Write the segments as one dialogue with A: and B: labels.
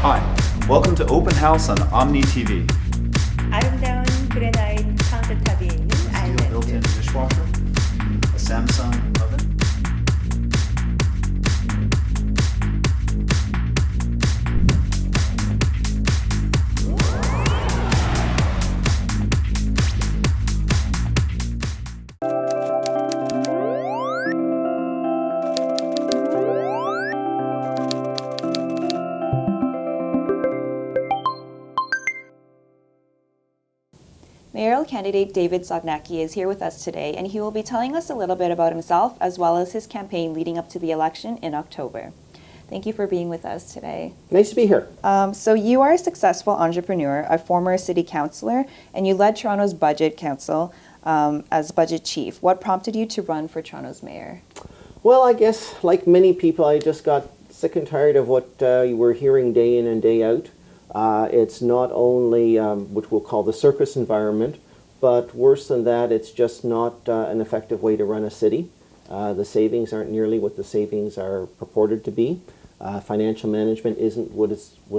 A: Hi, welcome to Open House on OMNI TV.
B: 아름다운 그레나잇 카운터탑이 있는
A: Steel built-in
B: 아일랜드.
A: dishwasher, a Samsung oven.
C: Mayoral candidate David Soknacki is here with us today, and he will be telling us a little bit about himself as well as his campaign leading up to the election in October. Thank you for being with us today.
D: Nice to be here.
C: So you are a successful entrepreneur, a former city councillor, and you led Toronto's budget council as budget chief. What prompted you to run for Toronto's mayor?
D: Well, I guess like many people, I just got sick and tired of what you were hearing day in and day out. It's not only what we'll call the circus environment, but worse than that, it's just not an effective way to run a city. The savings aren't nearly what the savings are purported to be. Financial management isn't what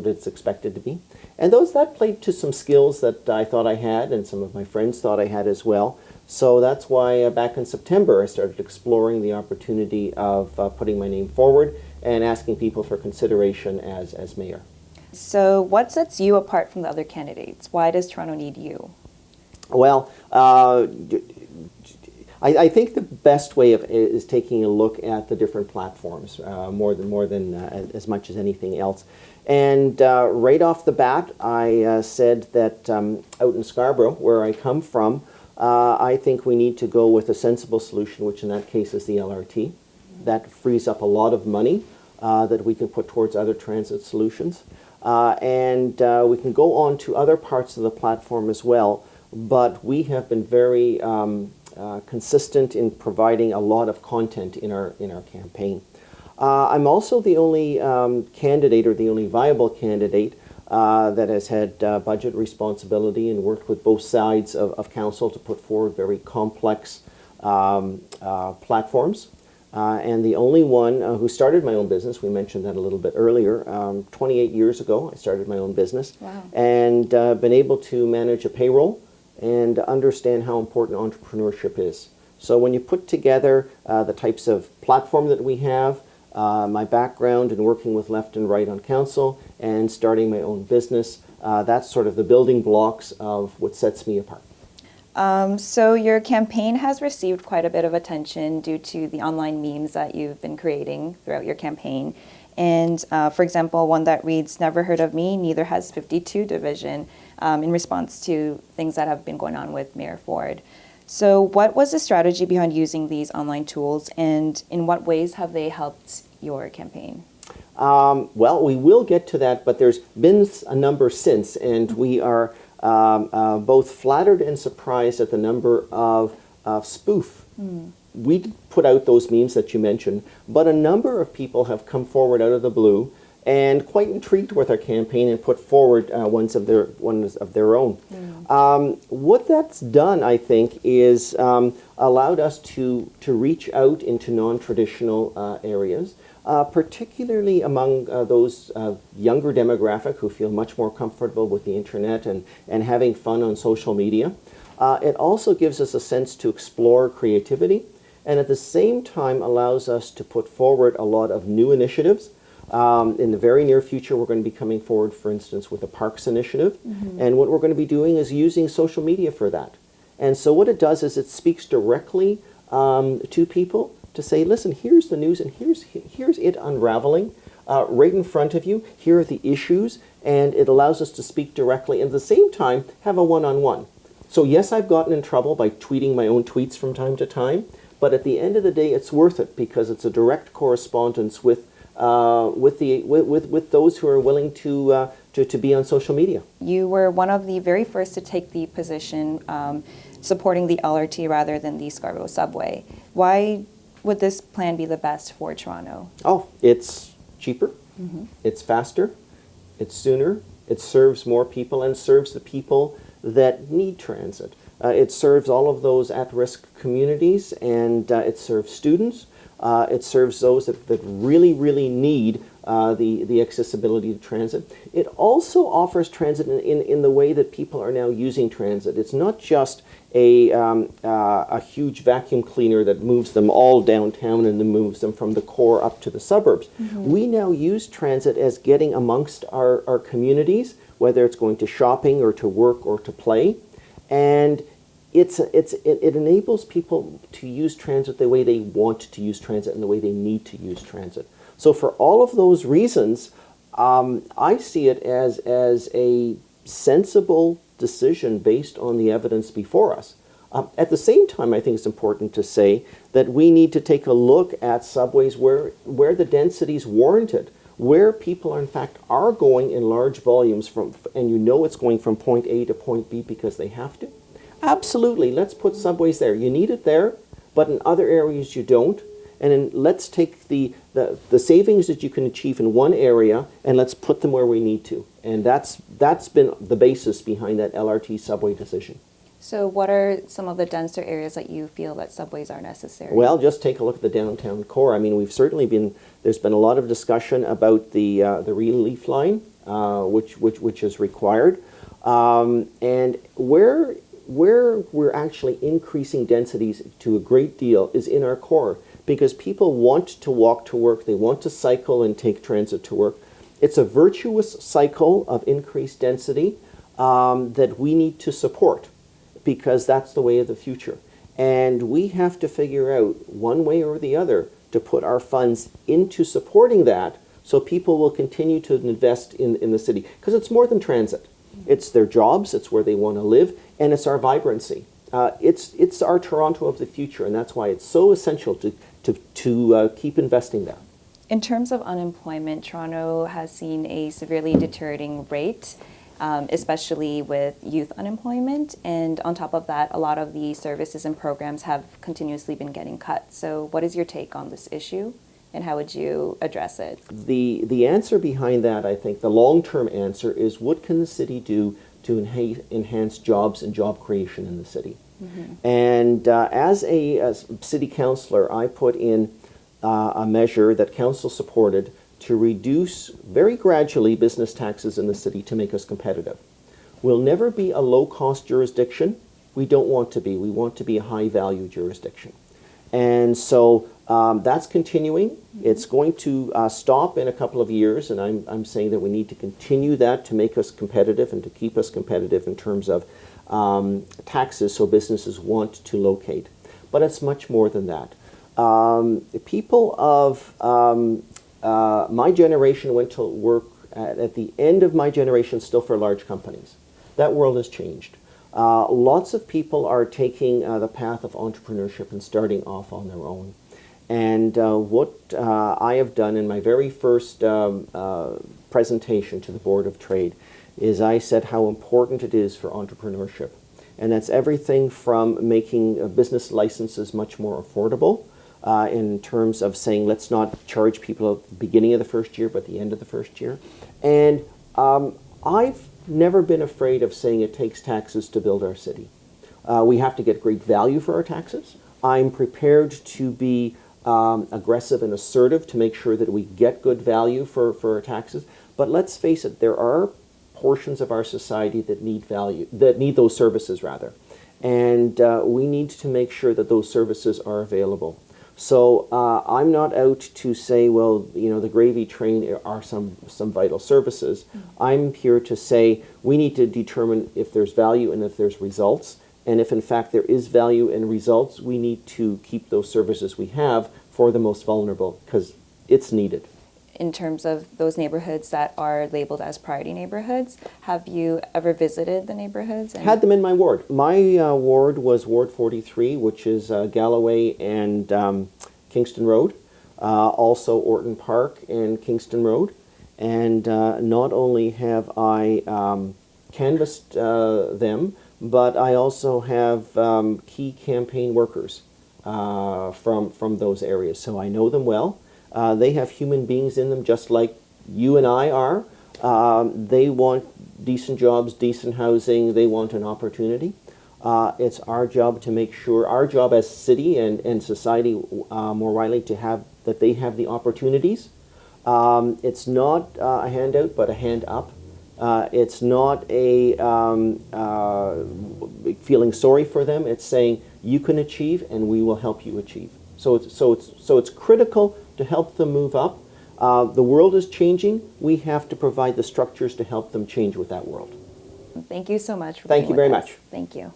D: it's expected to be. And that played to some skills that I thought I had and some of my friends thought I had as well. So that's why back in September I started exploring the opportunity of putting my name forward and asking people for consideration as mayor.
C: So what sets you apart from the other candidates? Why does Toronto need you?
D: Well, I think the best way is taking a look at the different platforms more than as much as anything else. And right off the bat, I said that out in Scarborough, where I come from, I think we need to go with a sensible solution, which in that case is the LRT. That frees up a lot of money that we can put towards other transit solutions. And we can go on to other parts of the platform as well, but we have been very consistent in providing a lot of content in our campaign. I'm also the only candidate, or the only viable candidate, that has had budget responsibility and worked with both sides of council to put forward very complex platforms. And the only one who started my own business, we mentioned that a little bit earlier, 28 years ago I started my own business.
C: Wow.
D: And been able to manage a payroll and understand how important entrepreneurship is. So when you put together the types of platform that we have, my background in working with left and right on council and starting my own business, that's sort of the building blocks of what sets me apart.
C: So your campaign has received quite a bit of attention due to the online memes that you've been creating throughout your campaign. And for example, one that reads, "Never heard of me, neither has 52 Division," in response to things that have been going on with Mayor Ford. So what was the strategy behind using these online tools, and in what ways have they helped your campaign?
D: Well, we will get to that, but there's been a number since, and we are both flattered and surprised at the number of spoof. We put out those memes that you mentioned, but a number of people have come forward out of the blue and quite intrigued with our campaign and put forward ones of their own. What that's done, I think, is allowed us to reach out into non-traditional areas, particularly among those younger demographic who feel much more comfortable with the internet and having fun on social media. It also gives us a sense to explore creativity, and at the same time allows us to put forward a lot of new initiatives. In the very near future, we're going to be coming forward, for instance, with a parks initiative. And what we're going to be doing is using social media for that. And so what it does is it speaks directly to people to say, listen, here's the news and here's it unraveling right in front of you. Here are the issues, and it allows us to speak directly and at the same time have a one-on-one. So yes, I've gotten in trouble by tweeting my own tweets from time to time, but at the end of the day, it's worth it because it's a direct correspondence with those who are willing to be on social media.
C: You were one of the very first to take the position supporting the LRT rather than the Scarborough subway. Why would this plan be the best for Toronto?
D: Oh, it's cheaper, it's faster, it's sooner, it serves more people and serves the people that need transit. It serves all of those at-risk communities, and it serves students. It serves those that really, really need the accessibility to transit. It also offers transit in the way that people are now using transit. It's not just a huge vacuum cleaner that moves them all downtown and then moves them from the core up to the suburbs. We now use transit as getting amongst our communities, whether it's going to shopping or to work or to play. And it enables people to use transit the way they want to use transit and the way they need to use transit. So for all of those reasons, I see it as a sensible decision based on the evidence before us. At the same time, I think it's important to say that we need to take a look at subways where the density is warranted, where people in fact are going in large volumes from, and you know it's going from point A to point B because they have to. Absolutely, let's put subways there. You need it there, but in other areas you don't. And then let's take the savings that you can achieve in one area and let's put them where we need to. And that's been the basis behind that LRT subway decision.
C: So what are some of the denser areas that you feel that subways are necessary?
D: Well, just take a look at the downtown core. I mean, there's been a lot of discussion about the relief line, which is required. And where we're actually increasing densities to a great deal is in our core, because people want to walk to work, they want to cycle and take transit to work. It's a virtuous cycle of increased density that we need to support, because that's the way of the future. And we have to figure out one way or the other to put our funds into supporting that so people will continue to invest in the city. Because it's more than transit. It's their jobs, it's where they want to live, and it's our vibrancy. It's our Toronto of the future, and that's why it's so essential to keep investing there.
C: In terms of unemployment, Toronto has seen a severely deteriorating rate, especially with youth unemployment. And on top of that, a lot of the services and programs have continuously been getting cut. So what is your take on this issue, and how would you address it?
D: The answer behind that, I think, the long-term answer is, what can the city do to enhance jobs and job creation in the city? And as a city councillor, I put in a measure that council supported to reduce very gradually business taxes in the city to make us competitive. We'll never be a low-cost jurisdiction. We don't want to be. We want to be a high-value jurisdiction. And so that's continuing. It's going to stop in a couple of years, and I'm saying that we need to continue that to make us competitive and to keep us competitive in terms of taxes, so businesses want to locate. But it's much more than that. People of my generation went to work at the end of my generation still for large companies. That world has changed. Lots of people are taking the path of entrepreneurship and starting off on their own. And what I have done in my very first presentation to the Board of Trade is I said how important it is for entrepreneurship. And that's everything from making business licenses much more affordable, in terms of saying let's not charge people at the beginning of the first year but the end of the first year. And I've never been afraid of saying it takes taxes to build our city. We have to get great value for our taxes. I'm prepared to be aggressive and assertive to make sure that we get good value for our taxes. But let's face it, there are portions of our society that need value, that need those services rather. And we need to make sure that those services are available. So I'm not out to say, well, you know, the gravy train are some vital services. I'm here to say we need to determine if there's value and if there's results. And if in fact there is value and results, we need to keep those services we have for the most vulnerable, because it's needed.
C: In terms of those neighborhoods that are labeled as priority neighborhoods, have you ever visited the neighborhoods?
D: Had them in my ward. My ward was Ward 43, which is Galloway and Kingston Road, also Orton Park and Kingston Road. And not only have I canvassed them, but I also have key campaign workers from those areas. So I know them well. They have human beings in them just like you and I are. They want decent jobs, decent housing. They want an opportunity. It's our job to make sure, our job as city and society more widely, to have that they have the opportunities It's not a handout, but a hand up. It's not a feeling sorry for them. It's saying you can achieve, and we will help you achieve. So it's critical to help them move up. The world is changing. We have to provide the structures to help them change with that world.
C: Thank you so much for
D: Thank
C: being
D: you
C: with
D: very
C: us.
D: much.
C: Thank you.